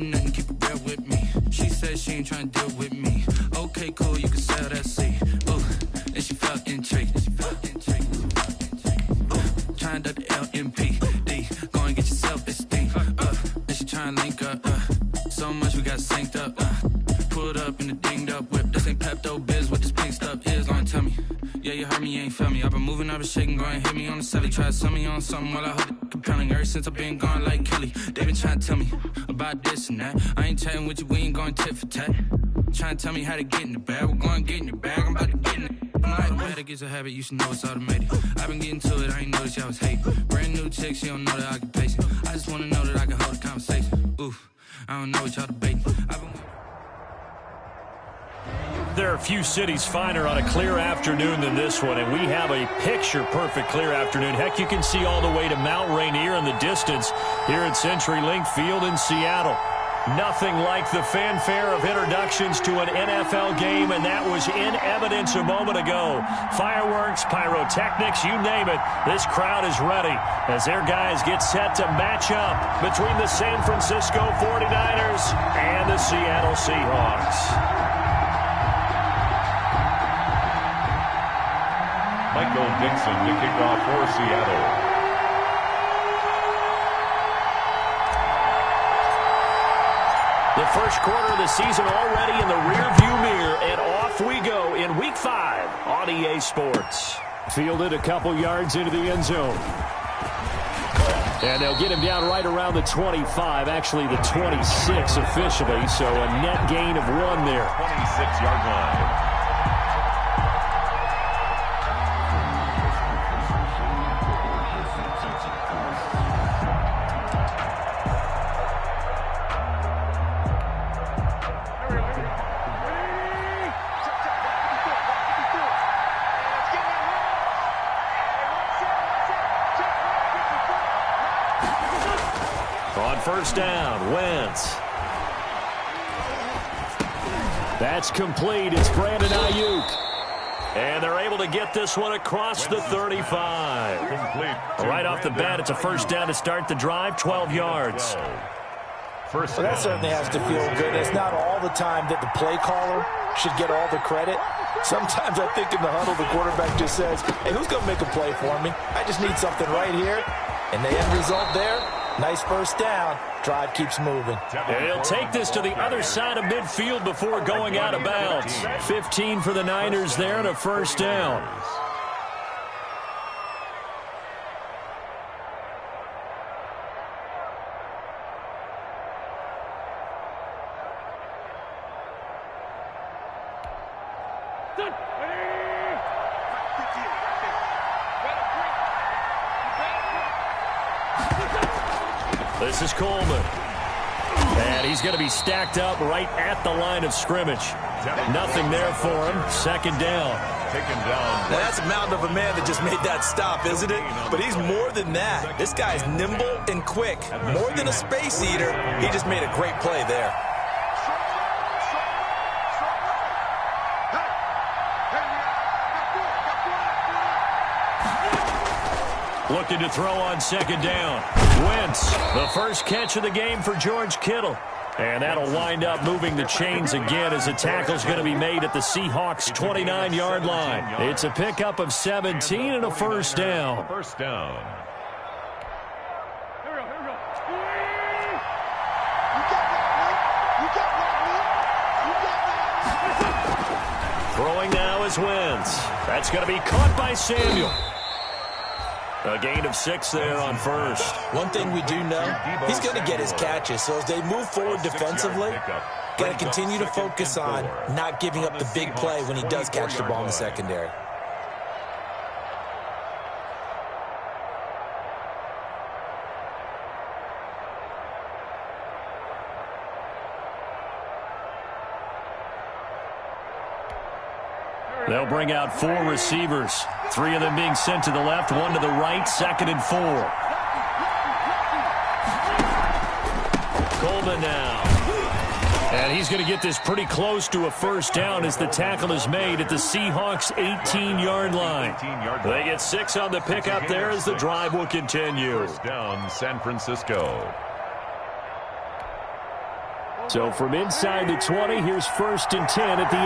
Nothing, keep it real with me. She said she ain't trying to deal with me. Okay, cool, you can sell that seat. Ooh, and she felt intrigued. Trying to the LMP. Go and get yourself esteem. And she trying to link up. So much we got synced up. Pulled up in the dinged up whip. This ain't Pepto Biz, what this pink stuff is. Long tell me. Yeah, you heard me, you ain't felt me. I've been moving, I've been shaking, go and hit me on the celly. Try to sell me on something while I hold it compelling. Ever since I've been gone like Kelly, they been trying to tell me about this and that. I ain't chatting with you, we ain't going tit for tat. Trying to tell me how to get in the bag. We're going to get in the bag, I'm about to get in it. I'm like, automatic is a habit, you should know it's automated. I've been getting to it, I ain't noticed y'all was hating. Brand new chick, she don't know the occupation. I just want to know that I can hold a conversation. Oof, I don't know what y'all debating. There are a few cities finer on a clear afternoon than this one, and we have a picture-perfect clear afternoon. Heck, you can see all the way to Mount Rainier in the distance here at CenturyLink Field in Seattle. Nothing like the fanfare of introductions to an NFL game, and that was in evidence a moment ago. Fireworks, pyrotechnics, you name it. This crowd is ready as their guys get set to match up between the San Francisco 49ers and the Seattle Seahawks. Michael Dixon to kick off for Seattle. The first quarter of the season already in the rearview mirror, and off we go in Week 5 on EA Sports. Fielded a couple yards into the end zone. And they'll get him down right around the 25, actually the 26 officially, so a net gain of 1 there. 26-yard line. First down, Wentz. That's complete. It's Brandon Ayuk. And they're able to get this one across the 35. Right off the bat, it's a first down to start the drive, 12 yards. Well, that certainly has to feel good. It's not all the time that the play caller should get all the credit. Sometimes I think in the huddle, the quarterback just says, hey, who's going to make a play for me? I just need something right here. And the end result there, nice first down. Drive keeps moving. And he'll take this to the other side of midfield before going out of bounds. 15 for the Niners there and a first down. This is Coleman. And he's going to be stacked up right at the line of scrimmage. Nothing there for him. Second down. Taken down. Now that's a mountain of a man that just made that stop, isn't it? But he's more than that. This guy's nimble and quick. More than a space eater. He just made a great play there. Looking to throw on second down. Wentz, the first catch of the game for George Kittle. And that'll wind up moving the chains again as the tackle's going to be made at the Seahawks' 29-yard line. It's a pickup of 17 and a first down. First down. Throwing now is Wentz. That's going to be caught by Samuel. A gain of 6 there on first. One thing we do know, he's going to get his catches. So as they move forward defensively, got to continue to focus on not giving up the big play when he does catch the ball in the secondary. They'll bring out 4 receivers. 3 of them being sent to the left, 1 to the right, 2nd and 4. Coleman now. And he's going to get this pretty close to a first down as the tackle is made at the Seahawks' 18-yard line. They get 6 on the pickup there as the drive will continue. First down, San Francisco. So from inside the 20, here's 1st and 10 at the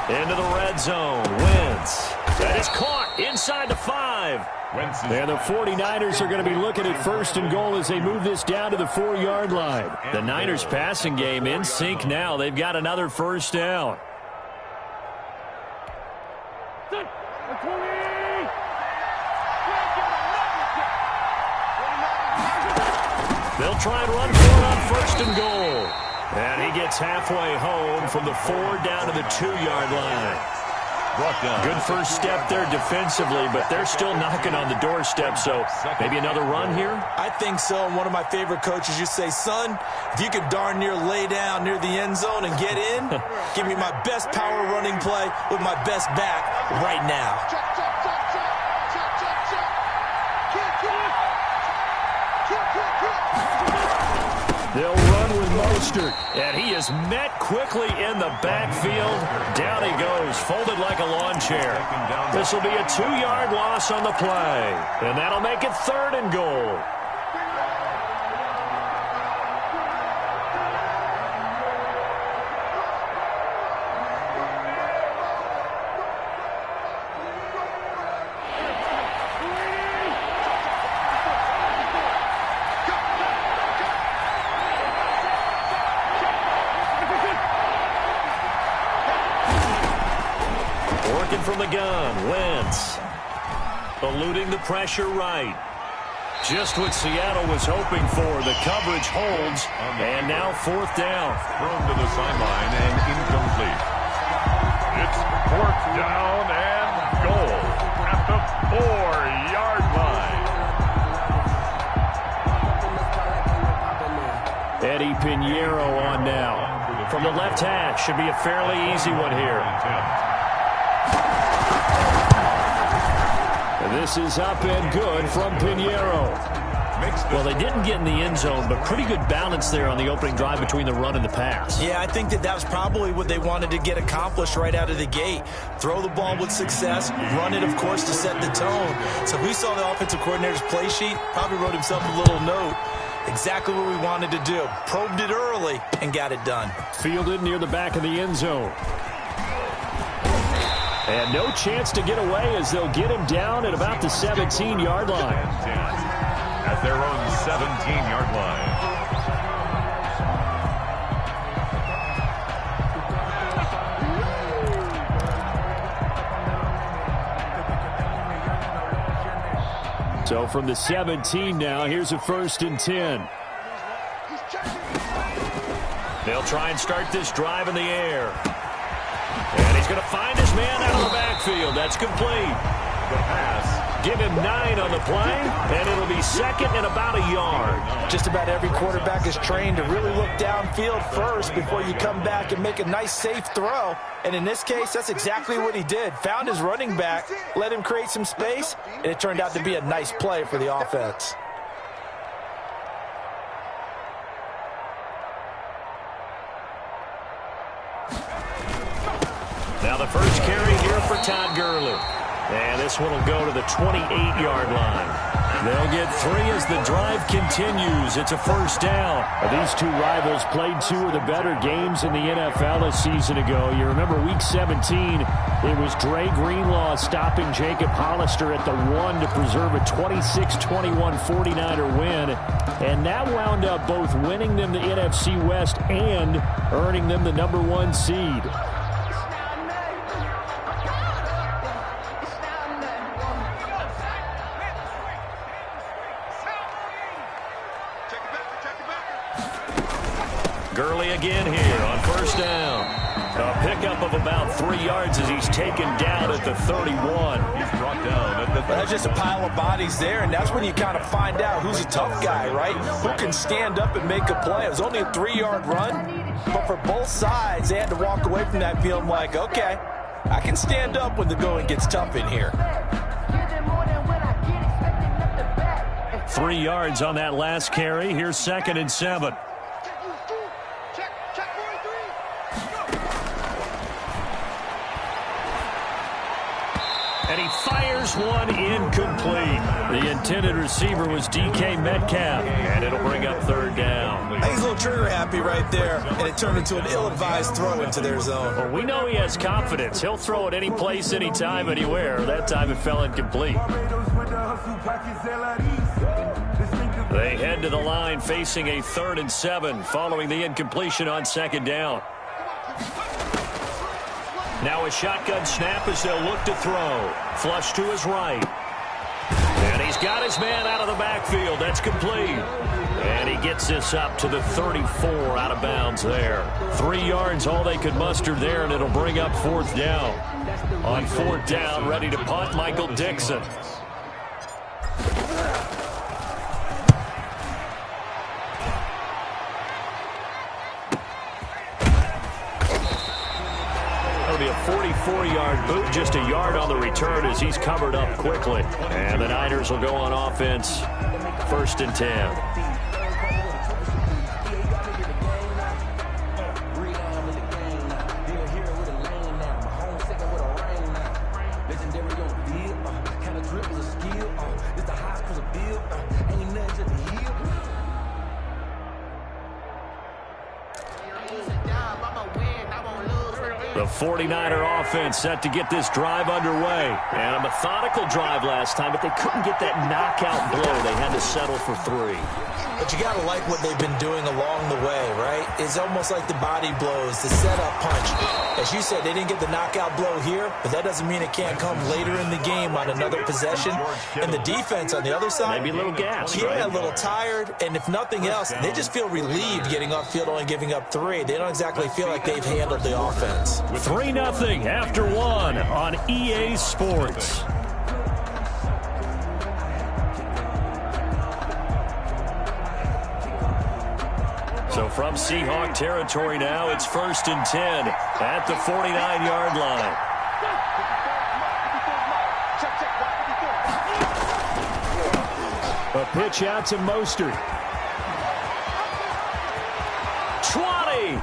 18. Into the red zone. Wentz. That is caught inside the 5. And the 49ers are going to be looking at 1st and goal as they move this down to the 4-yard line. The Niners passing game in sync now. They've got another 1st down. They'll try and run for it on 1st and goal. And he gets halfway home from the 4 down to the 2-yard line. Good first step there defensively, but they're still knocking on the doorstep, so maybe another run here? I think so. And one of my favorite coaches used to say, son, if you could darn near lay down near the end zone and get in, give me my best power running play with my best back right now. They'll run with Mostert, and he is met quickly in the backfield. Down he goes, folded like a lawn chair. This will be a 2-yard loss on the play, and that'll make it 3rd and goal. From the gun, Wentz eluding the pressure right. Just what Seattle was hoping for. The coverage holds, and now 4th down. Thrown to the sideline and incomplete. It's 4th down and goal at the 4-yard line. Eddie Pinheiro on now. From the left hash, should be a fairly easy one here. This is up and good from Pinheiro. Well, they didn't get in the end zone, but pretty good balance there on the opening drive between the run and the pass. Yeah, I think that was probably what they wanted to get accomplished right out of the gate. Throw the ball with success, run it, of course, to set the tone. So if we saw the offensive coordinator's play sheet, probably wrote himself a little note. Exactly what we wanted to do. Probed it early and got it done. Fielded near the back of the end zone. And no chance to get away as they'll get him down at about the 17-yard line. At their own 17-yard line. So from the 17 now, here's a 1st and 10. They'll try and start this drive in the air. And he's going to find his man out of the backfield. That's complete. The pass. Give him 9 on the play, and it'll be 2nd and about a yard. Just about every quarterback is trained to really look downfield first before you come back and make a nice, safe throw. And in this case, that's exactly what he did. Found his running back, let him create some space, and it turned out to be a nice play for the offense. Now the first carry here for Todd Gurley. And this one will go to the 28-yard line. They'll get 3 as the drive continues. It's a 1st down. These two rivals played 2 of the better games in the NFL a season ago. You remember Week 17, it was Dre Greenlaw stopping Jacob Hollister at the 1 to preserve a 26-21 49er win. And that wound up both winning them the NFC West and earning them the #1 seed. Gurley again here on 1st down. A pickup of about 3 yards as he's taken down at the 31. He's brought down at the 31. That's just a pile of bodies there, and that's when you kind of find out who's a tough guy, right? Who can stand up and make a play. It was only a 3-yard run, but for both sides, they had to walk away from that feeling like, okay, I can stand up when the going gets tough in here. 3 yards on that last carry. Here's 2nd and 7. And he fires one incomplete. The intended receiver was DK Metcalf, and it'll bring up third down. I think he's a little trigger happy right there, and it turned into an ill-advised throw into their zone. Well, we know he has confidence. He'll throw it any place, anytime, anywhere. That time it fell incomplete. They head to the line facing a 3rd and 7 following the incompletion on 2nd down. Now a shotgun snap as they'll look to throw. Flush to his right. And he's got his man out of the backfield. That's complete. And he gets this up to the 34 out of bounds there. 3 yards, all they could muster there, and it'll bring up 4th down. On 4th down, ready to punt, Michael Dixon. That'll be a 44-yard boot, just a yard on the return as he's covered up quickly. And the Niners will go on offense, 1st and 10. The 49er offense set to get this drive underway. And a methodical drive last time, but they couldn't get that knockout blow. They had to settle for 3. But you got to like what they've been doing along the way, right? It's almost like the body blows, the setup punch. As you said, they didn't get the knockout blow here, but that doesn't mean it can't come later in the game on another possession. And the defense on the other side, maybe a little gas, yeah, right? A little tired. And if nothing else, they just feel relieved getting off field, only giving up 3. They don't exactly feel like they've handled the offense. 3-0 after 1 on EA Sports. So from Seahawk territory now, it's 1st and 10 at the 49-yard line. A pitch out to Mostert. 20.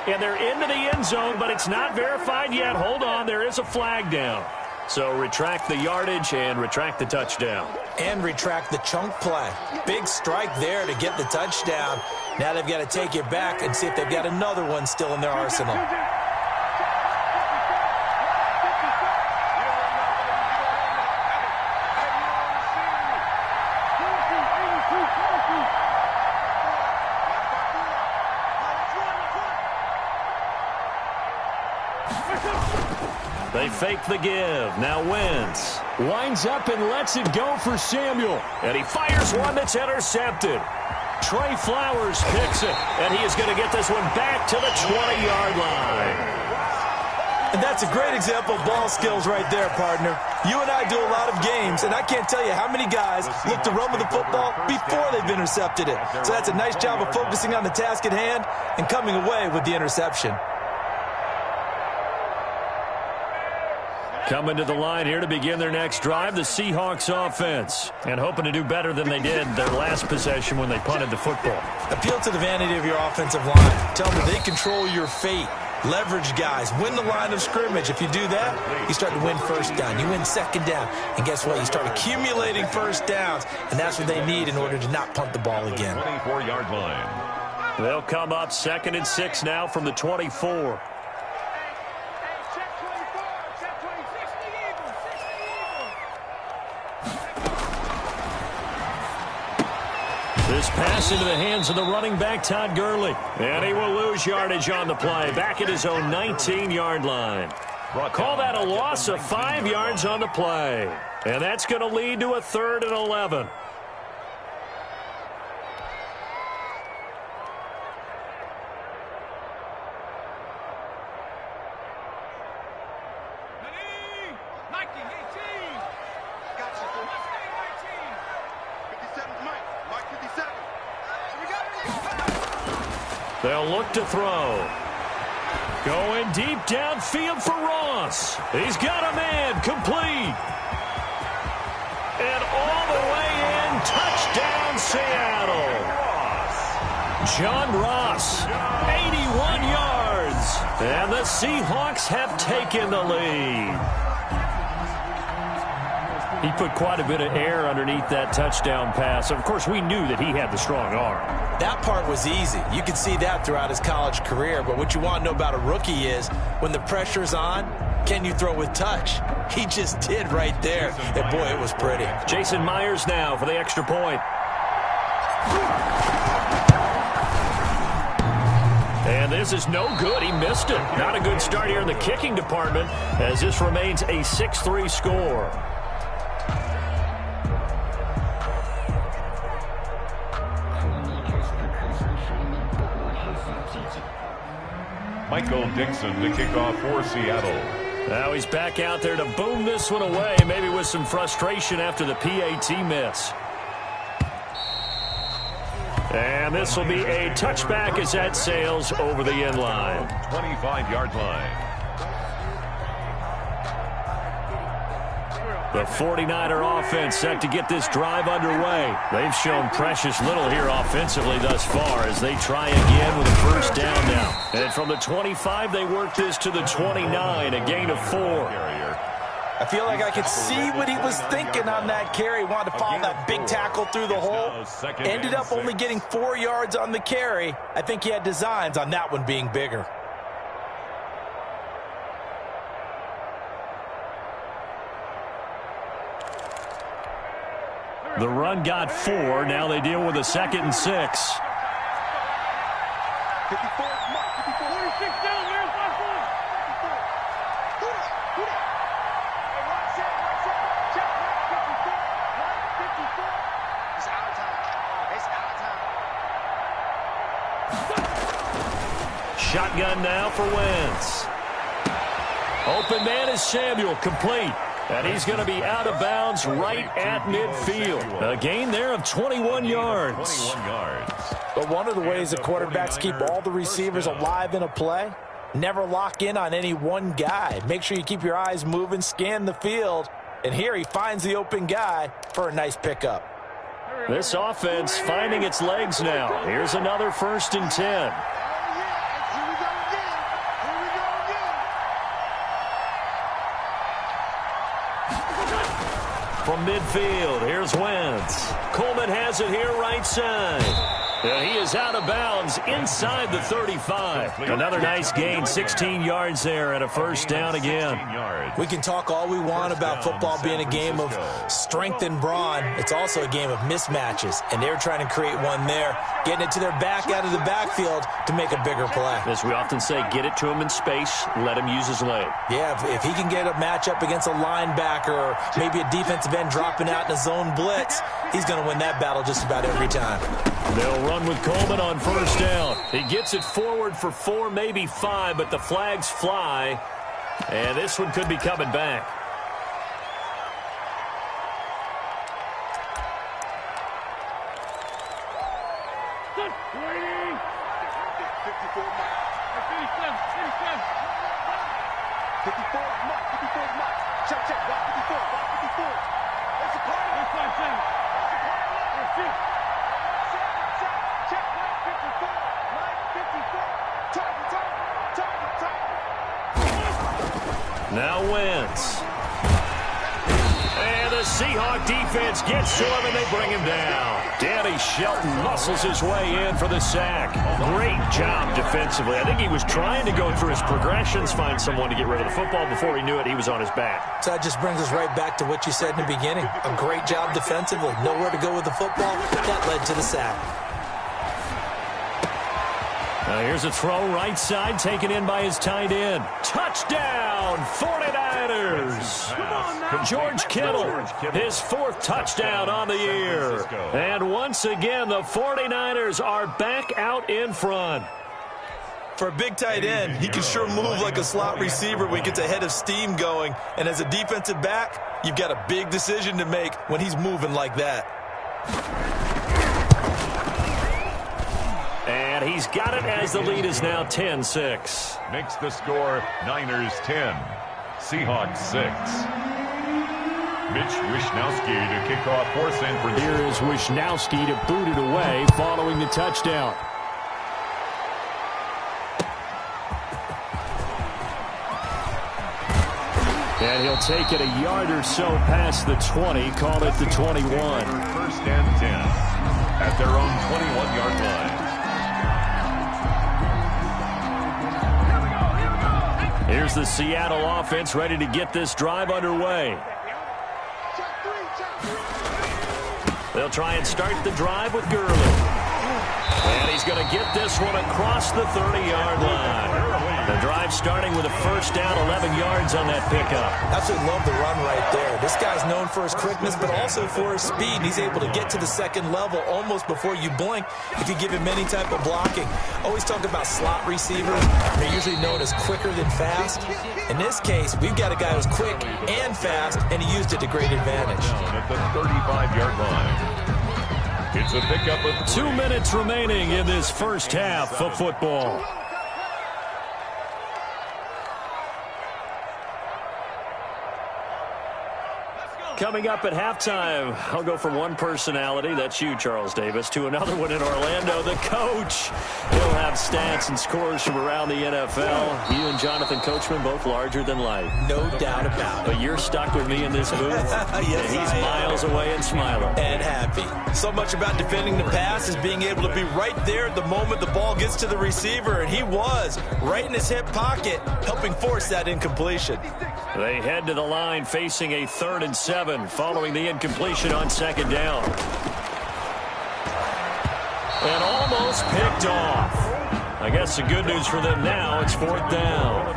And they're into the end zone, but it's not verified yet. Hold on, there is a flag down. So retract the yardage and retract the touchdown. And retract the chunk play. Big strike there to get the touchdown. Now they've got to take it back and see if they've got another one still in their arsenal. They fake the give. Now Wentz winds up and lets it go for Samuel. And he fires one that's intercepted. Trey Flowers picks it. And he is going to get this one back to the 20-yard line. And that's a great example of ball skills right there, partner. You and I do a lot of games, and I can't tell you how many guys look to run with the football before they've intercepted it. So that's a nice job of focusing on the task at hand and coming away with the interception. Coming to the line here to begin their next drive, the Seahawks offense. And hoping to do better than they did their last possession when they punted the football. Appeal to the vanity of your offensive line. Tell them they control your fate. Leverage guys. Win the line of scrimmage. If you do that, you start to win 1st down. You win 2nd down. And guess what? You start accumulating 1st downs. And that's what they need in order to not punt the ball again. 24-yard line. They'll come up 2nd and 6 now from the 24. This pass into the hands of the running back, Todd Gurley. And he will lose yardage on the play. Back at his own 19-yard line. Call that a loss of 5 yards on the play. And that's going to lead to a 3rd and 11. They'll look to throw. Going deep downfield for Ross. He's got a man, complete. And all the way in, touchdown Seattle. John Ross, 81 yards. And the Seahawks have taken the lead. He put quite a bit of air underneath that touchdown pass. Of course, we knew that he had the strong arm. That part was easy. You could see that throughout his college career. But what you want to know about a rookie is when the pressure's on, can you throw with touch? He just did right there. And, boy, it was pretty. Jason Myers now for the extra point. And this is no good. He missed it. Not a good start here in the kicking department as this remains a 6-3 score. Michael Dixon to kick off for Seattle. Now he's back out there to boom this one away, maybe with some frustration after the PAT miss. And this will be a touchback as that sails over the end line. 25-yard line. The 49er offense set to get this drive underway. They've shown precious little here offensively thus far as they try again with a first down now. And from the 25, they work this to the 29, a gain of 4. I feel like I could see what he was thinking on that carry. He wanted to follow that big tackle through the hole. Ended up only getting 4 yards on the carry. I think he had designs on that one being bigger. The run got 4. Now they deal with a 2nd and 6. Shotgun now for Wentz. Open man is Samuel, complete. And he's going to be out of bounds right at midfield. A gain there of 21 yards. But one of the ways the quarterbacks keep all the receivers alive in a play, never lock in on any one guy. Make sure you keep your eyes moving, scan the field. And here he finds the open guy for a nice pickup. This offense finding its legs now. Here's another 1st and 10. From midfield, here's Wentz. Coleman has it here right side. And he is out of bounds inside the 35. Another nice gain, 16 yards there and a first down again. We can talk all we want about football being a game of strength and brawn. It's also a game of mismatches, and they're trying to create one there, getting it to their back out of the backfield to make a bigger play. As we often say, get it to him in space, let him use his leg. Yeah, if he can get a matchup against a linebacker or maybe a defensive end dropping out in a zone blitz, he's going to win that battle just about every time. They'll run with Coleman on first down. He gets it forward for 4, maybe 5, but the flags fly. And this one could be coming back. Now Wentz. And the Seahawks defense gets to him, and they bring him down. Danny Shelton muscles his way in for the sack. Great job defensively. I think he was trying to go through his progressions, find someone to get rid of the football. Before he knew it, he was on his back. So that just brings us right back to what you said in the beginning. A great job defensively. Nowhere to go with the football. That led to the sack. Now here's a throw right side, taken in by his tight end. Touchdown, 49ers. George Kittle, his 4th touchdown on the year. And once again, the 49ers are back out in front. For a big tight end, he can sure move like a slot receiver when he gets a head of steam going. And as a defensive back, you've got a big decision to make when he's moving like that. And he's got it as the lead is now 10-6. Makes the score Niners 10, Seahawks 6. Mitch Wishnowsky to kick off for San Francisco. Here is Wishnowsky to boot it away following the touchdown. And he'll take it a yard or so past the 20, call it the 21. First and 10 at their own 21-yard line. Here's the Seattle offense ready to get this drive underway. They'll try and start the drive with Gurley. And he's going to get this one across the 30-yard line. The drive starting with a first down, 11 yards on that pickup. Absolutely love the run right there. This guy's known for his quickness, but also for his speed. He's able to get to the second level almost before you blink if you give him any type of blocking. Always talk about slot receivers. They're usually known as quicker than fast. In this case, we've got a guy who's quick and fast, and he used it to great advantage. At the 35-yard line. It's a pickup of 2 minutes remaining in this first half of football. Coming up at halftime, I'll go from one personality, that's you, Charles Davis, to another one in Orlando, the coach. He'll have stats and scores from around the NFL. You and Jonathan Coachman, both larger than life. No doubt about it. But you're stuck with me in this booth. Yes, and he's miles away and smiling. And happy. So much about defending the pass is being able to be right there at the moment the ball gets to the receiver, and he was right in his hip pocket, helping force that incompletion. They head to the line facing a 3rd and 7 following the incompletion on second down. And almost picked off. I guess the good news for them now, it's 4th down.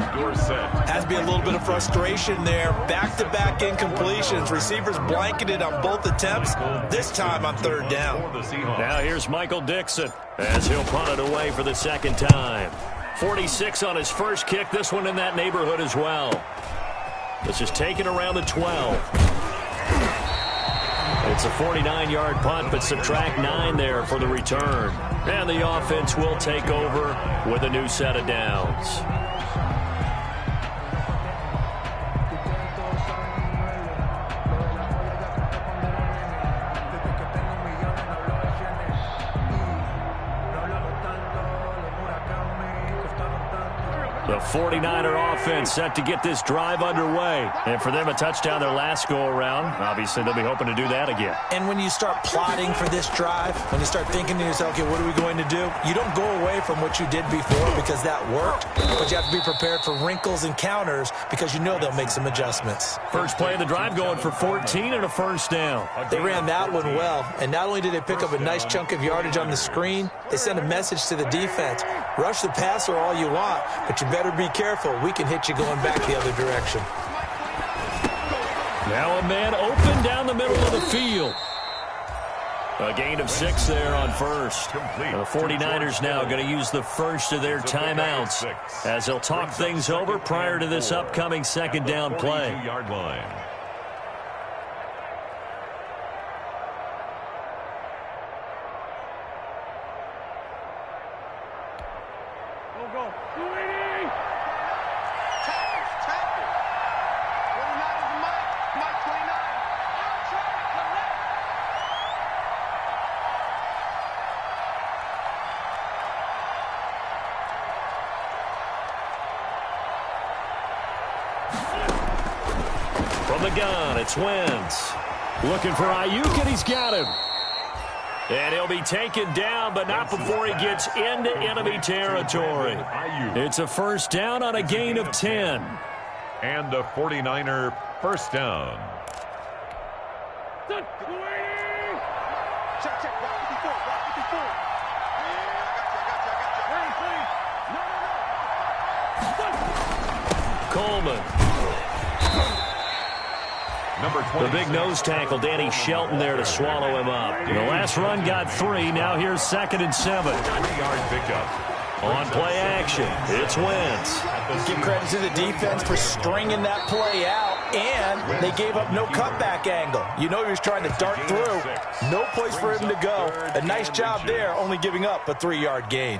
Has to be a little bit of frustration there. Back-to-back incompletions. Receivers blanketed on both attempts, this time on 3rd down. Now here's Michael Dixon as he'll punt it away for the second time. 46 on his first kick, this one in that neighborhood as well. This is taken around the 12. It's a 49-yard punt, but subtract 9 there for the return. And the offense will take over with a new set of downs. The 49er offense set to get this drive underway. And for them, a touchdown their last go-around. Obviously, they'll be hoping to do that again. And when you start plotting for this drive, when you start thinking to yourself, okay, what are we going to do? You don't go away from what you did before because that worked, but you have to be prepared for wrinkles and counters because you know they'll make some adjustments. First play of the drive going for 14 and a first down. They ran that one well, and not only did they pick up a nice chunk of yardage on the screen, they sent a message to the defense. Rush the passer all you want, but you better be careful. We can hit you going back the other direction. Now a man open down the middle of the field. A gain of 6 there on first. The 49ers now going to use the first of their timeouts as they'll talk things over prior to this upcoming second down play. From the gun, it's Wentz. Looking for Ayuk, and he's got him. And he'll be taken down, but not before he gets into enemy territory. It's a first down on a gain of 10. And a 49er first down. Coleman. The big nose tackle, Danny Shelton, there to swallow him up. The last run got 3. Now here's 2nd and 7. 3-yard pickup. On play action, it's Wentz. Give credit to the defense for stringing that play out, and they gave up no cutback angle. You know he was trying to dart through. No place for him to go. A nice job there, only giving up a 3-yard gain.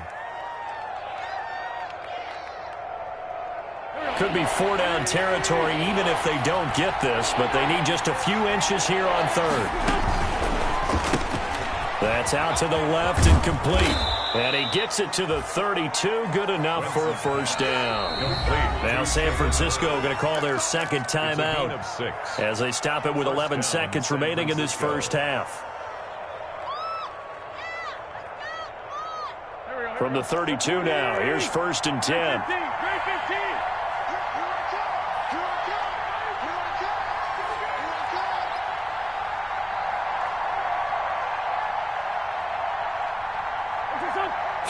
Could be 4-down territory even if they don't get this, but they need just a few inches here on 3rd. That's out to the left and complete. And he gets it to the 32. Good enough for a first down. Now San Francisco going to call their second timeout as they stop it with 11 seconds remaining in this first half. From the 32 now, here's 1st and 10.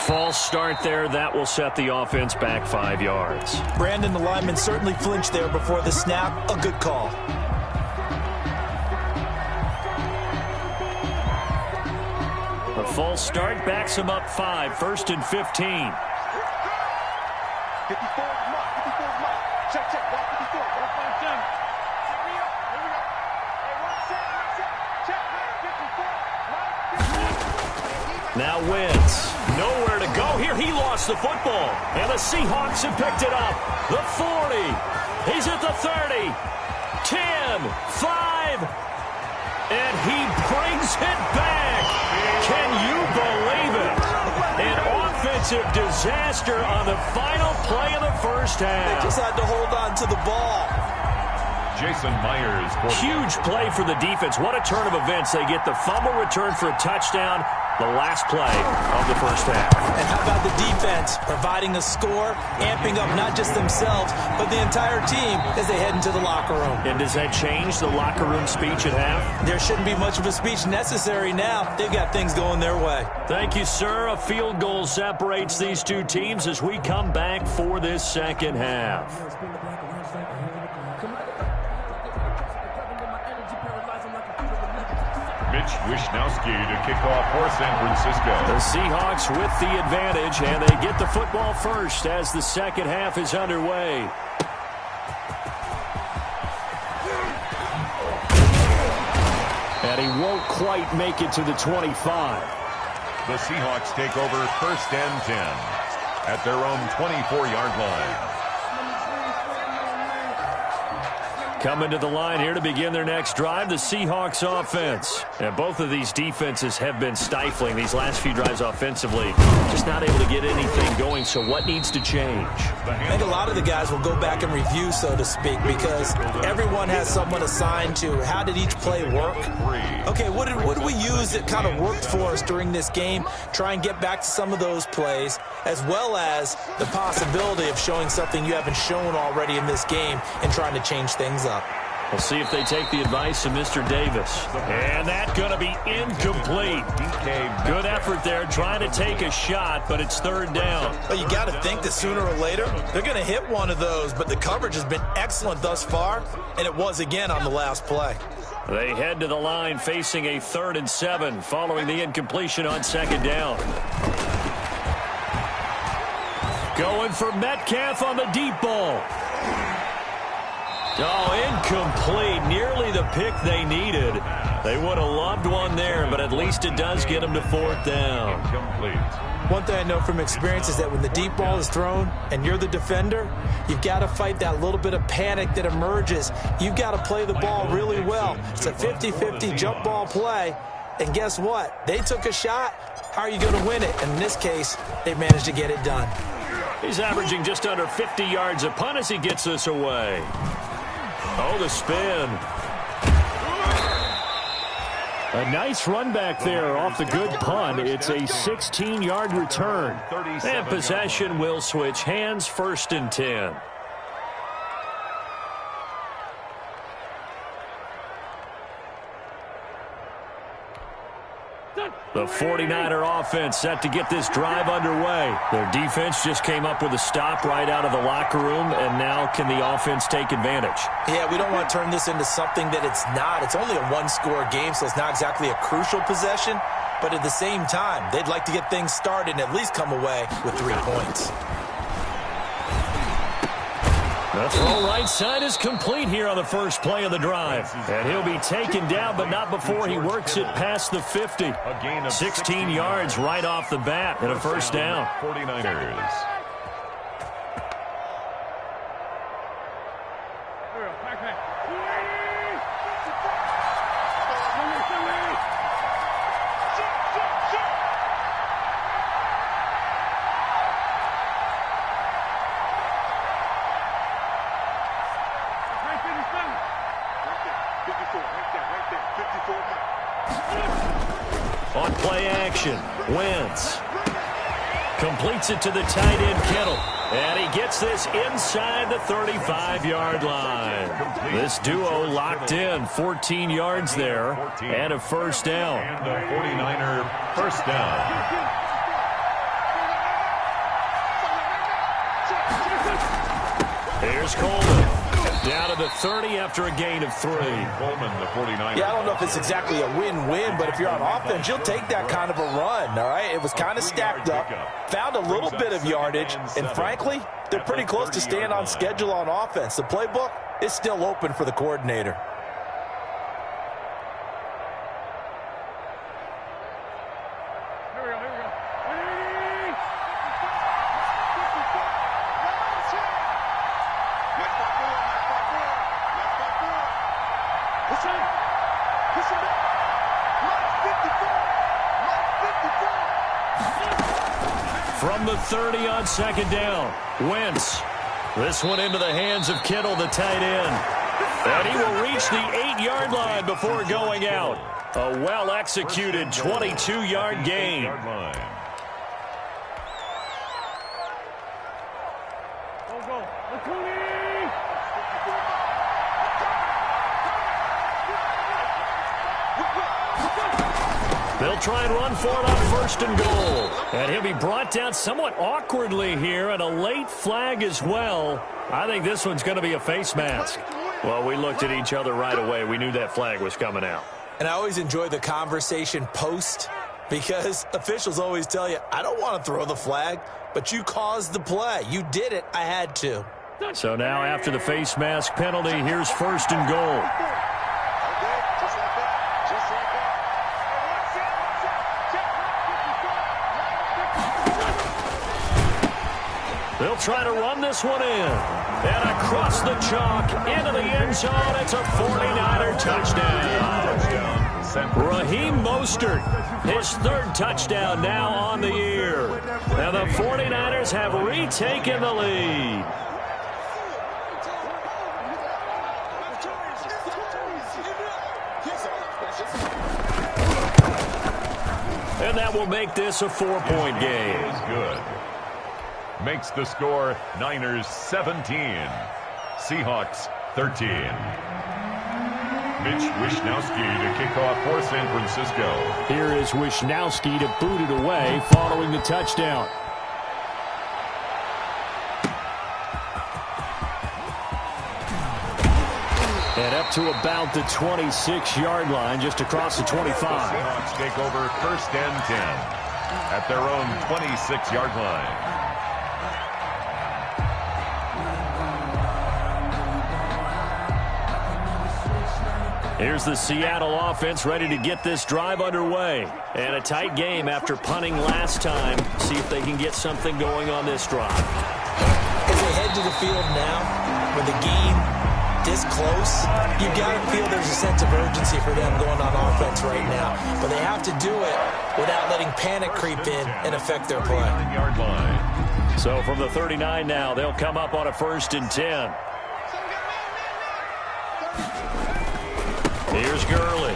False start there. That will set the offense back 5 yards. Brandon, the lineman, certainly flinched there before the snap. A good call. A false start backs him up 5. 1st and 15. Now Wentz. Nowhere to go here. He lost the football. And the Seahawks have picked it up. The 40. He's at the 30. 10. 5. And he brings it back. Can you believe it? An offensive disaster on the final play of the first half. They just had to hold on to the ball. Jason Myers. Huge play for the defense. What a turn of events. They get the fumble return for a touchdown. The last play of the first half. And how about the defense providing a score, amping up not just themselves, but the entire team as they head into the locker room. And does that change the locker room speech at half? There shouldn't be much of a speech necessary now. They've got things going their way. Thank you, sir. A field goal separates these two teams as we come back for this second half. Mitch Wishnowsky to kick off for San Francisco. The Seahawks with the advantage, and they get the football first as the second half is underway. And he won't quite make it to the 25. The Seahawks take over 1st and 10 at their own 24-yard line. Coming to the line here to begin their next drive, the Seahawks offense. And both of these defenses have been stifling these last few drives offensively. Just not able to get anything going, so what needs to change? I think a lot of the guys will go back and review, so to speak, because everyone has someone assigned to how did each play work. Okay, what did we use that kind of worked for us during this game? Try and get back to some of those plays, as well as the possibility of showing something you haven't shown already in this game and trying to change things up. We'll see if they take the advice of Mr. Davis. And that's going to be incomplete. Good effort there trying to take a shot, but it's 3rd down. Well, you got to think that sooner or later they're going to hit one of those, but the coverage has been excellent thus far, and it was again on the last play. They head to the line facing a 3rd and 7 following the incompletion on 2nd down. Going for Metcalf on the deep ball. Oh, incomplete. Nearly the pick they needed. They would have loved one there, but at least it does get them to 4th down. One thing I know from experience is that when the deep ball is thrown and you're the defender, you've got to fight that little bit of panic that emerges. You've got to play the ball really well. It's a 50-50 jump ball play. And guess what? They took a shot. How are you going to win it? And in this case, they managed to get it done. He's averaging just under 50 yards a punt as he gets this away. Oh, the spin. A nice run back there off the good punt. It's a 16-yard return. And possession will switch hands, 1st and 10. The 49er offense set to get this drive underway. Their defense just came up with a stop right out of the locker room, and now can the offense take advantage? Yeah, we don't want to turn this into something that it's not. It's only a one-score game, so it's not exactly a crucial possession. But at the same time, they'd like to get things started and at least come away with 3 points. The throw right side is complete here on the first play of the drive. And he'll be taken down, but not before he works it past the 50. 16 yards right off the bat and a first down. 49ers. On play action, Wentz completes it to the tight end, Kittle. And he gets this inside the 35-yard line. This duo locked in, 14 yards there, and a first down. And a 49er first down. Here's Coleman. Down to the 30 after a gain of 3. Coleman, the 49er. Yeah, I don't know if it's exactly a win-win, but if you're on offense, you'll take that kind of a run, all right? It was kind of stacked up, found a little bit of yardage, and frankly, they're pretty close to staying on schedule on offense. The playbook is still open for the coordinator. From the 30 on second down, Wentz. This one into the hands of Kittle, the tight end. And he will reach the 8-yard line before going out. A well-executed 22-yard gain. They'll try and run for it on first and goal. And he'll be brought down somewhat awkwardly here, and a late flag as well. I think this one's going to be a face mask. Well, we looked at each other right away. We knew that flag was coming out. And I always enjoy the conversation post, because officials always tell you, I don't want to throw the flag, but you caused the play. You did it. I had to. So now after the face mask penalty, here's first and goal. They'll try to run this one in. And across the chalk into the end zone. It's a 49er touchdown. Raheem Mostert, his third touchdown now on the year. And the 49ers have retaken the lead. And that will make this a 4-point game. Good. Makes the score Niners 17, Seahawks 13. Mitch Wishnowsky to kick off for San Francisco. Here is Wishnowsky to boot it away following the touchdown. And up to about the 26-yard line, just across the 25. The Seahawks take over first and 10 at their own 26-yard line. Here's the Seattle offense ready to get this drive underway. And a tight game after punting last time. See if they can get something going on this drive. As they head to the field now, with the game this close, you've got to feel there's a sense of urgency for them going on offense right now. But they have to do it without letting panic creep in and affect their play. So from the 39 now, they'll come up on a first and 10. Here's Gurley.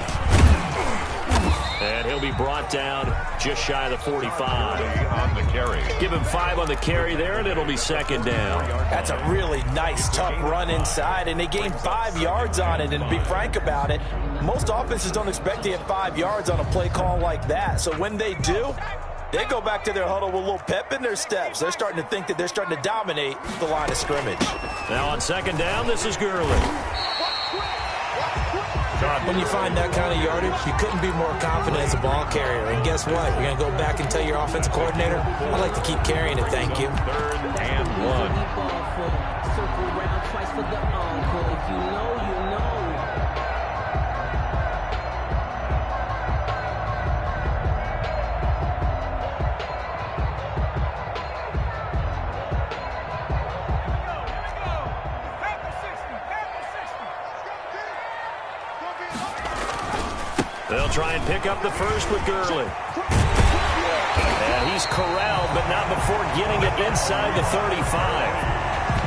And he'll be brought down just shy of the 45. On the carry. Give him 5 on the carry there, and it'll be second down. That's a really nice, tough run inside, and they gained 5 yards on it. And to be frank about it, most offenses don't expect to get 5 yards on a play call like that. So when they do, they go back to their huddle with a little pep in their steps. They're starting to think that they're starting to dominate the line of scrimmage. Now on second down, this is Gurley. When you find that kind of yardage, you couldn't be more confident as a ball carrier. And guess what? You're going to go back and tell your offensive coordinator, I'd like to keep carrying it, thank you. Third and 1. Circle round twice for the encore. If you know, you know. They'll try and pick up the first with Gurley. And he's corralled, but not before getting it inside the 35.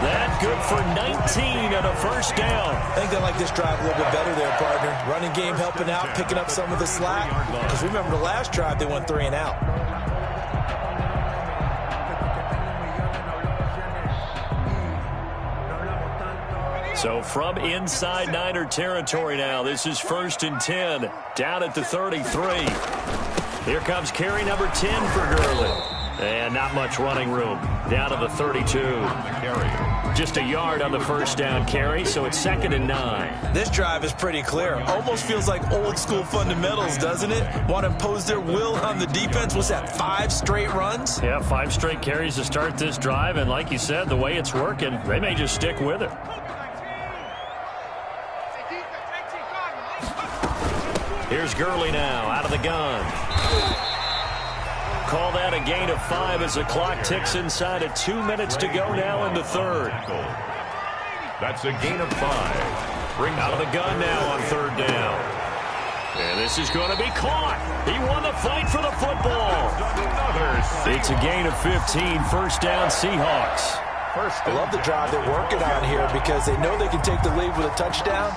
That good for 19 and a first down. I think they like this drive a little bit better there, partner. Running game helping out, picking up some of the slack. Because remember the last drive, they went 3 and out. So from inside Niner territory now, this is 1st and 10, down at the 33. Here comes carry number 10 for Gurley. And not much running room, down to the 32. Just a yard on the first down carry, so it's 2nd and 9. This drive is pretty clear. Almost feels like old school fundamentals, doesn't it? Want to impose their will on the defense. Was that 5 straight runs? Yeah, 5 straight carries to start this drive, and like you said, the way it's working, they may just stick with it. Here's Gurley now, out of the gun. Call that a gain of 5 as the clock ticks inside of 2 minutes to go now in the third. That's a gain of 5. Brings out of the gun now on 3rd down. And this is going to be caught. He won the fight for the football. It's a gain of 15, 1st down Seahawks. I love the drive they're working on here because they know they can take the lead with a touchdown.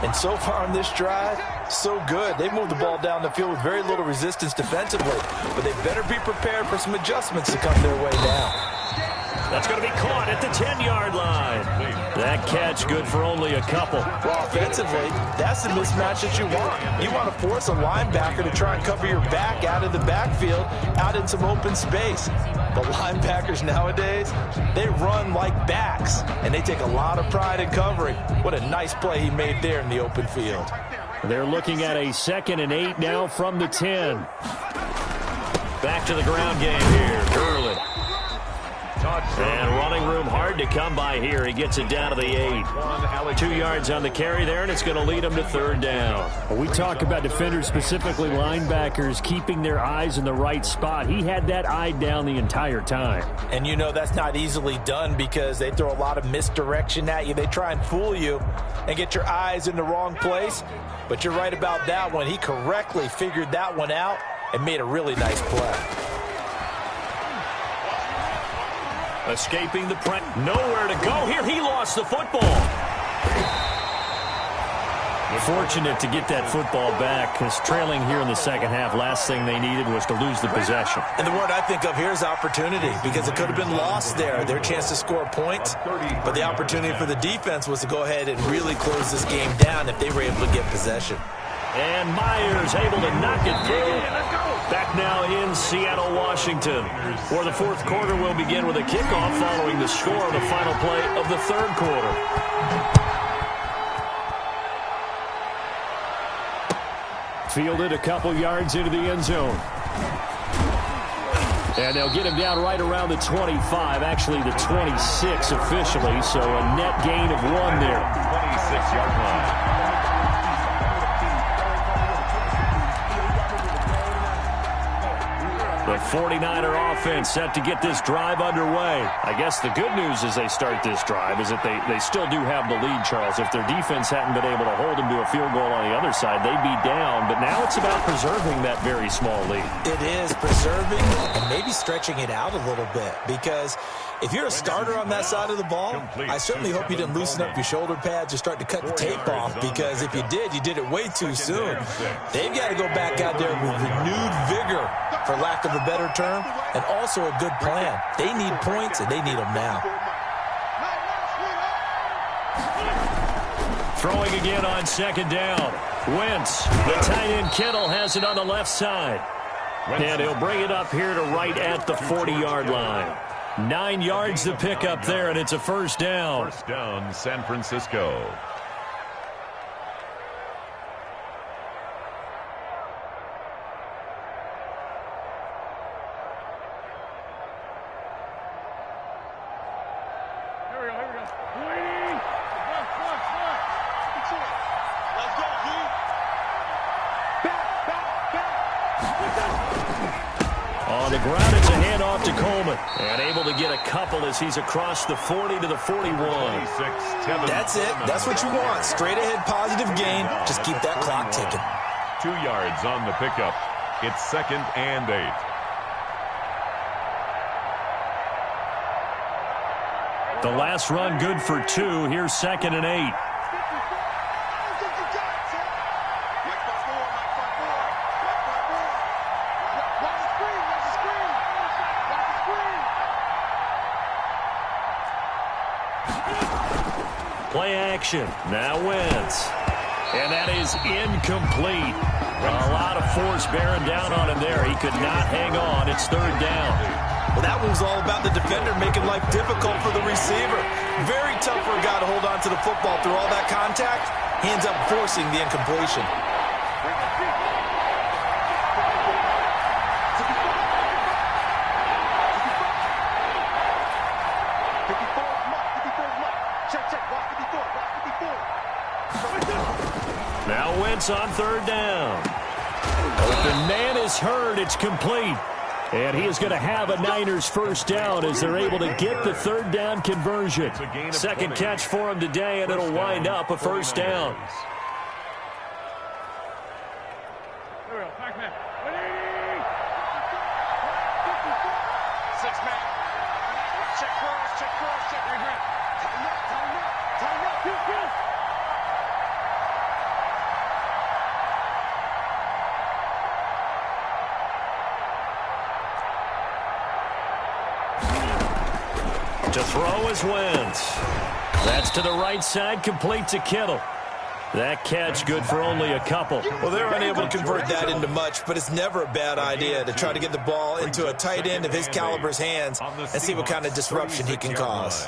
And so far on this drive, so good. They've moved the ball down the field with very little resistance defensively. But they better be prepared for some adjustments to come their way now. That's going to be caught at the 10-yard line. That catch good for only a couple. Well, offensively, that's the mismatch that you want. You want to force a linebacker to try and cover your back out of the backfield, out in some open space. But linebackers nowadays, they run like backs, and they take a lot of pride in covering. What a nice play he made there in the open field. They're looking at a 2nd and 8 now from the 10. Back to the ground game here. Gurley. And running room hard to come by here. He gets it down to the 8. 2 yards on the carry there, and it's going to lead him to 3rd down. Well, we talk about defenders, specifically linebackers, keeping their eyes in the right spot. He had that eye down the entire time. And you know that's not easily done because they throw a lot of misdirection at you. They try and fool you and get your eyes in the wrong place. But you're right about that one. He correctly figured that one out and made a really nice play. Escaping the press. Nowhere to go here. He lost the football. Fortunate to get that football back because trailing here in the second half, last thing they needed was to lose the possession. And the word I think of here is opportunity because it could have been lost there. Their chance to score points. But the opportunity for the defense was to go ahead and really close this game down if they were able to get possession. And Myers able to knock it through. Back now in Seattle, Washington, where the fourth quarter will begin with a kickoff following the score of the final play of the third quarter. Fielded a couple yards into the end zone. And they'll get him down right around the 25, actually the 26 officially, so a net gain of 1 there. 26-yard line. The 49er offense set to get this drive underway. I guess the good news as they start this drive is that they still do have the lead, Charles. If their defense hadn't been able to hold them to a field goal on the other side, they'd be down. But now it's about preserving that very small lead. It is preserving and maybe stretching it out a little bit because if you're a starter on that side of the ball, I certainly hope you didn't loosen up your shoulder pads or start to cut the tape off because if you did, you did it way too soon. They've got to go back out there with renewed vigor, for lack of a better term, and also a good plan. They need points, and they need them now. Throwing again on second down. Wentz, the tight end Kittle has it on the left side. And he'll bring it up here to right at the 40-yard line. 9 yards to pick up there, and it's a first down. First down, San Francisco. On the ground, it's a handoff to Coleman. And able to get a couple as he's across the 40 to the 41. That's it. That's what you want. Straight ahead positive gain. Just keep that clock ticking. 2 yards on the pickup. It's 2nd and 8. The last run good for 2. Here's 2nd and 8. Play action. Now Wentz. And that is incomplete. A lot of force bearing down on him there. He could not hang on. It's 3rd down. Well, that one was all about the defender making life difficult for the receiver. Very tough for a guy to hold on to the football through all that contact. He ends up forcing the incompletion. Now Wentz on 3rd down. Open man is hurt. It's complete. And he is going to have a Niners 1st down as they're able to get the 3rd down conversion. 2nd catch for him today, and it'll wind up a 1st down. To throw is Wentz. That's to the right side, complete to Kittle. That catch good for only a couple. Well, they're unable to convert that into much, but it's never a bad idea to try to get the ball into a tight end of his caliber's hands and see what kind of disruption he can cause.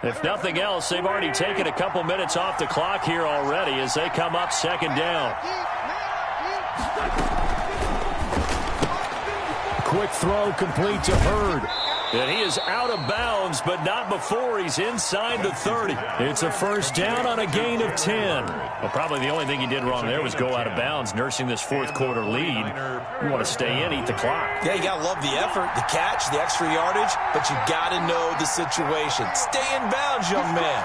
If nothing else, they've already taken a couple minutes off the clock here already as they come up 2nd down. Quick throw complete to Hurd. And he is out of bounds, but not before he's inside the 30. It's a 1st down on a gain of 10. Well, probably the only thing he did wrong there was go out of bounds, nursing this 4th quarter lead. You want to stay in, eat the clock. Yeah, you got to love the effort, the catch, the extra yardage, but you got to know the situation. Stay in bounds, young man.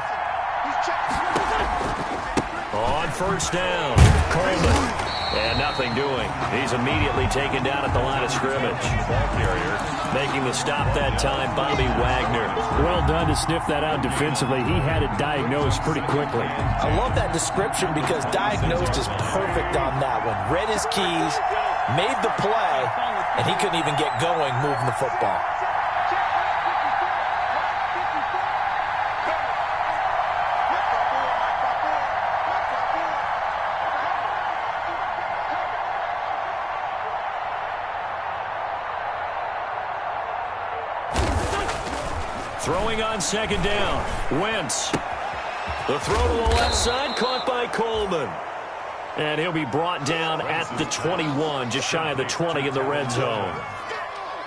On 1st down, Coleman. And nothing doing. He's immediately taken down at the line of scrimmage. Ball carrier making the stop that time, Bobby Wagner. Well done to sniff that out defensively. He had it diagnosed pretty quickly. I love that description because diagnosed is perfect on that one. Read his keys, made the play, and he couldn't even get going moving the football. Throwing on 2nd down, Wentz. The throw to the left side, caught by Coleman. And he'll be brought down at the 21, just shy of the 20 in the red zone.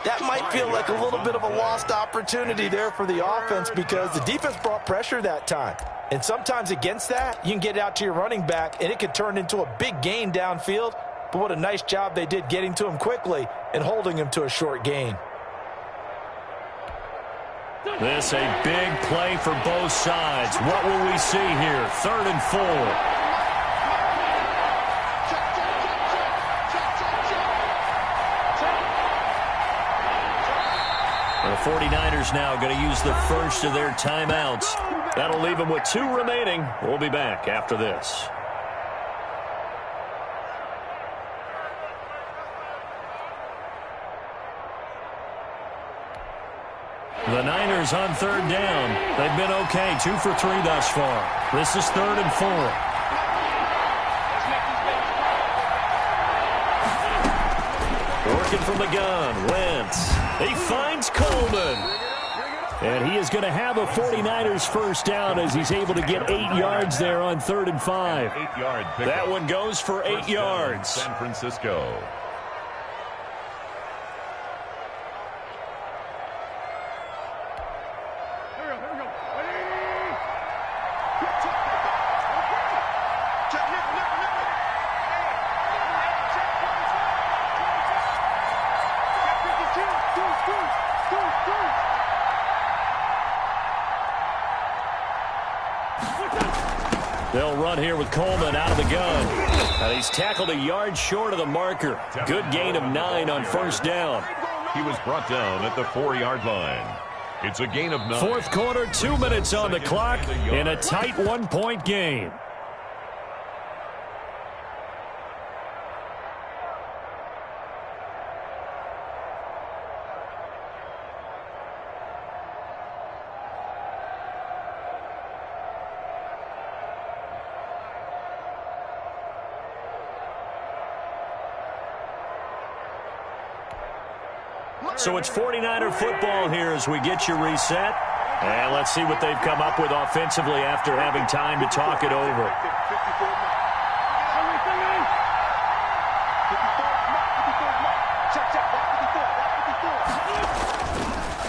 That might feel like a little bit of a lost opportunity there for the offense because the defense brought pressure that time. And sometimes against that, you can get out to your running back, and it could turn into a big gain downfield. But what a nice job they did getting to him quickly and holding him to a short gain. This a big play for both sides. What will we see here? 3rd and 4. The 49ers now going to use the first of their timeouts. That'll leave them with 2 remaining. We'll be back after this. The Niners on 3rd down. They've been okay, 2 for 3 thus far. This is 3rd and 4. Working from the gun, Wentz. He finds Coleman. And he is going to have a 49ers 1st down as he's able to get 8 yards there on 3rd and 5. 8-yard pickup. That one goes for 8 yards. San Francisco. They'll run here with Coleman out of the gun. And he's tackled a yard short of the marker. Good gain of 9 on 1st down. He was brought down at the 4-yard line. It's a gain of 9. Fourth quarter, 2 minutes on the clock in a tight 1-point game. So it's 49er football here as we get you reset. And let's see what they've come up with offensively after having time to talk it over.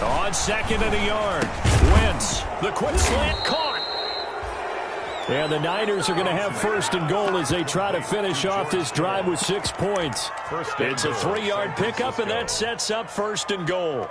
On second and a yard. Wentz, the quick slant caught. And the Niners are going to have first and goal as they try to finish off this drive with 6 points. It's a 3-yard pickup, and that sets up first and goal.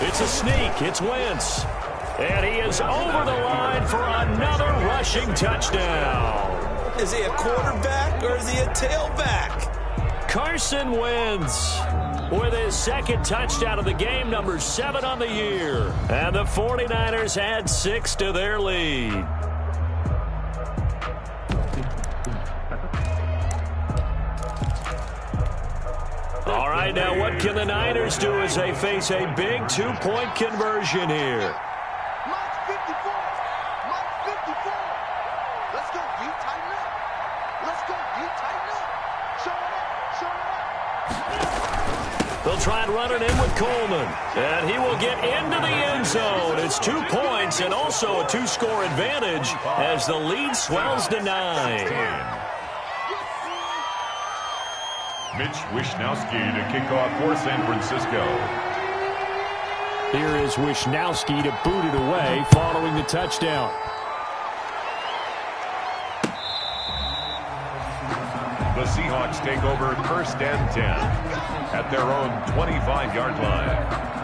It's a sneak. It's Wentz. And he is over the line for another rushing touchdown. Is he a quarterback or is he a tailback? Carson Wentz with his second touchdown of the game, number 7 on the year. And the 49ers add 6 to their lead. All right, now what can the Niners do as they face a big 2-point conversion here? They'll try and run it in with Coleman. And he will get into the end zone. It's 2 points and also a 2-score advantage as the lead swells to 9. Mitch Wishnowsky to kick off for San Francisco. Here is Wishnowsky to boot it away following the touchdown. The Seahawks take over first and 10 at their own 25-yard line.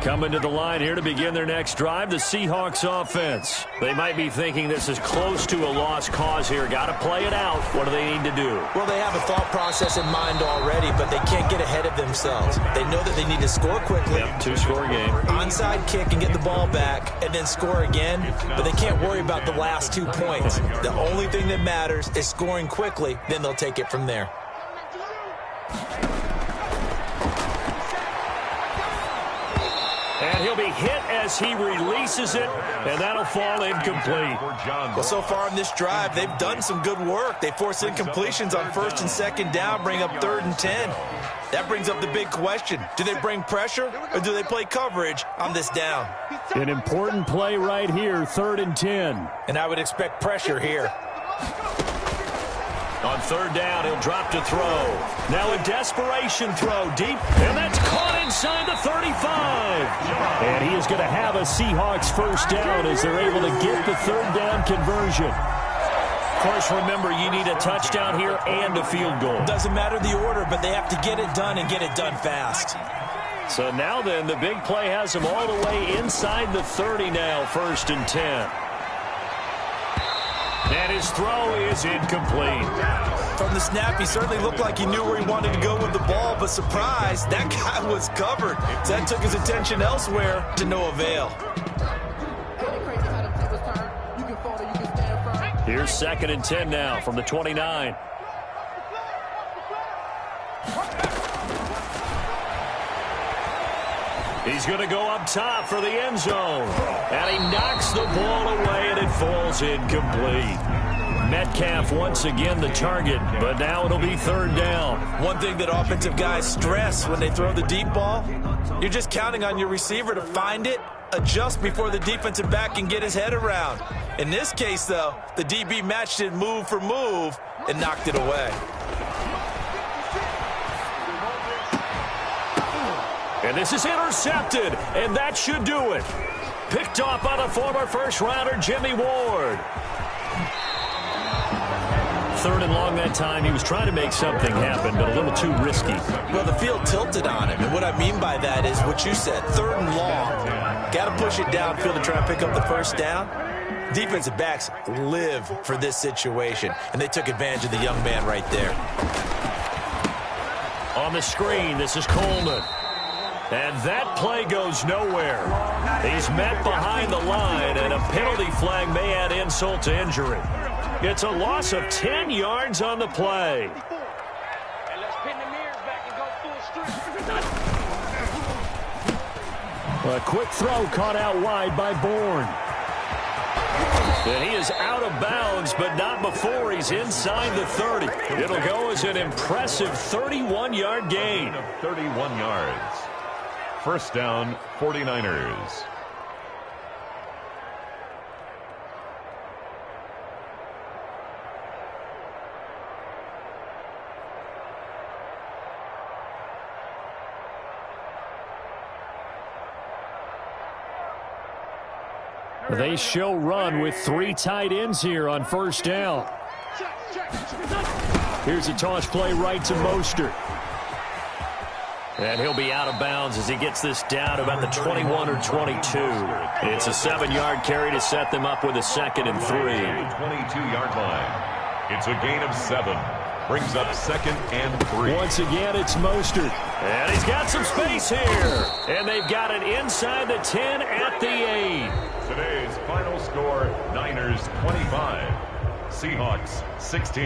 Coming to the line here to begin their next drive, the Seahawks offense. They might be thinking this is close to a lost cause here. Got to play it out. What do they need to do? Well, they have a thought process in mind already, but they can't get ahead of themselves. They know that they need to score quickly. Yep, 2-score game. Onside kick and get the ball back and then score again, but they can't worry about the last 2 points. The only thing that matters is scoring quickly, then they'll take it from there. And he'll be hit as he releases it, and that'll fall incomplete. Well, so far on this drive, they've done some good work. They force incompletions on first and second down, bring up 3rd and 10. That brings up the big question. Do they bring pressure, or do they play coverage on this down? An important play right here, 3rd and 10. And I would expect pressure here. On 3rd down, he'll drop to throw. Now a desperation throw deep, and that's caught inside the 35. And he is going to have a Seahawks first down as they're able to get the 3rd down conversion. Of course, remember, you need a touchdown here and a field goal. Doesn't matter the order, but they have to get it done and get it done fast. So now then, the big play has them all the way inside the 30 now, 1st and 10. And his throw is incomplete. From the snap, he certainly looked like he knew where he wanted to go with the ball, but surprise, that guy was covered. So that took his attention elsewhere to no avail. Here's 2nd and 10 now from the 29. He's going to go up top for the end zone. And he knocks the ball away, and it falls incomplete. Metcalf once again the target, but now it'll be 3rd down. One thing that offensive guys stress when they throw the deep ball, you're just counting on your receiver to find it, adjust before the defensive back can get his head around. In this case, though, the DB matched it move for move and knocked it away. And this is intercepted, and that should do it. Picked off by the former first-rounder Jimmy Ward. 3rd and long that time. He was trying to make something happen, but a little too risky. Well, the field tilted on him, and what I mean by that is what you said, 3rd and long. Got to push it downfield to try and pick up the first down. Defensive backs live for this situation, and they took advantage of the young man right there. On the screen, this is Coleman. And that play goes nowhere. He's met behind the line, and a penalty flag may add insult to injury. It's a loss of 10 yards on the play. A quick throw caught out wide by Bourne. And he is out of bounds, but not before he's inside the 30. It'll go as an impressive 31-yard gain. 31 yards. First down, 49ers. They show run with 3 tight ends here on first down. Here's a toss play right to Mostert. And he'll be out of bounds as he gets this down about the 21 or 22. It's a 7-yard carry to set them up with a 2nd and 3. 22-yard line. It's a gain of 7. Brings up 2nd and 3. Once again, it's Mostert. And he's got some space here. And they've got it inside the 10 at the 8. Today's final score, Niners 25, Seahawks 16.